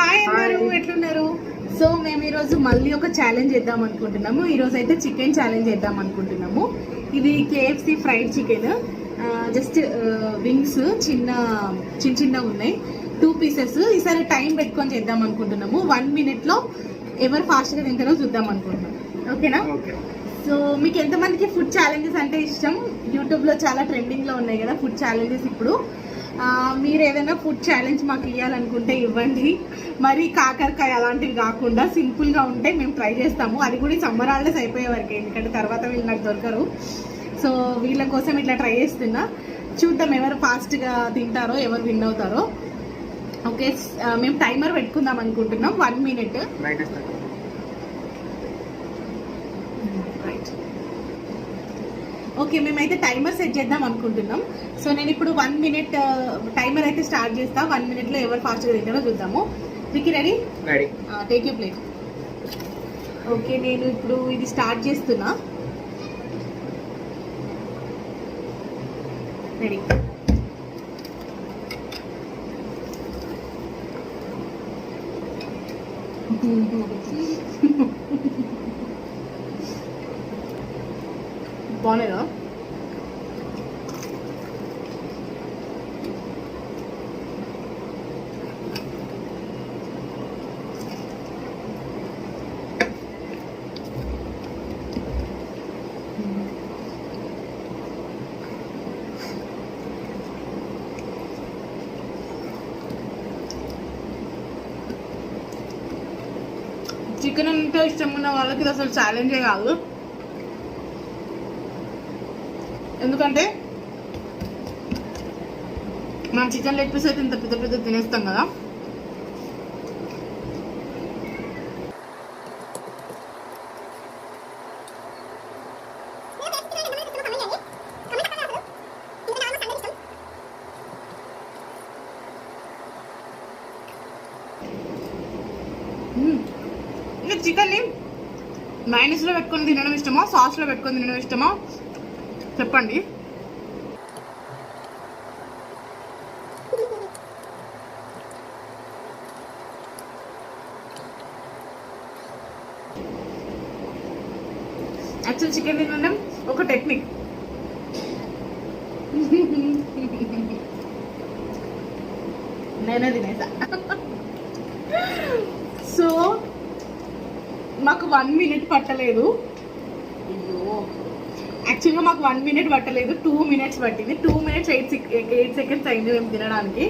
Hi అందరూ, ఎట్లున్నారు? So మేము ఈరోజు మళ్ళీ ఒక ఛాలెంజ్ చేద్దాం అనుకుంటున్నాము. ఈరోజు అయితే చికెన్ ఛాలెంజ్ చేద్దాం అనుకుంటున్నాము. ఇది KFC fried chicken. Just wings చిన్న ఉన్నాయి, 2 పీసెస్. ఈసారి టైం పెట్టుకొని చేద్దాం అనుకుంటున్నాము. 1 minute ఎవరు ఫాస్ట్గా తింటారో చూద్దాం అనుకుంటున్నాం. ఓకేనా? సో మీకు ఎంతమందికి ఫుడ్ ఛాలెంజెస్ అంటే ఇష్టం? యూట్యూబ్లో చాలా ట్రెండింగ్లో ఉన్నాయి కదా ఫుడ్ ఛాలెంజెస్. ఇప్పుడు మీరు ఏదైనా ఫుడ్ ఛాలెంజ్ మాకు ఇవ్వాలనుకుంటే ఇవ్వండి. మరి కాకరకాయ అలాంటివి కాకుండా సింపుల్గా ఉంటే మేము ట్రై చేస్తాము. అది కూడా సమ్మర్ హాలిడేస్ అయిపోయే వరకు, ఎందుకంటే తర్వాత వీళ్ళు నాకు దొరకరు. సో వీళ్ళ కోసం ఇట్లా ట్రై చేస్తున్నా. చూద్దాం ఎవరు ఫాస్ట్గా తింటారో, ఎవరు విన్ అవుతారో. ఓకే, మేము టైమర్ పెట్టుకుందాం అనుకుంటున్నాం. 1 minute. ఓకే, మేమైతే టైమర్ సెట్ చేద్దాం అనుకుంటున్నాం. సో నేను ఇప్పుడు 1 minute టైమర్ అయితే స్టార్ట్ చేస్తా. 1 minute ఎవరు ఫాస్ట్గా తింటారో చూద్దాము. Vicky ready? Take you plate. Okay, నేను ఇప్పుడు ఇది స్టార్ట్ చేస్తున్నా. రెడీ? బాగున్నాయిగా? చికెన్ అంటే ఇష్టం ఉన్న వాళ్ళకి ఇది అసలు ఛాలెంజే కాదు. ఎందుకంటే మనం చికెన్ లెగ్ పీస్ అయితే ఇంత పెద్ద తినేస్తాం కదా. ఇంకా చికెన్ని మైనస్లో పెట్టుకొని తినడం ఇష్టమా, సాస్లో పెట్టుకొని తినడం ఇష్టమా చెప్పండి. యాక్చువల్ చికెన్ తినడం ఒక టెక్నిక్. నేనే తినేసా. సో మాకు 1 minute పట్టలేదు. యాక్చువల్గా మాకు 1 minute పట్టలేదు, 2 minutes పట్టింది. 2 minutes 8 seconds అయింది మేము తినడానికి.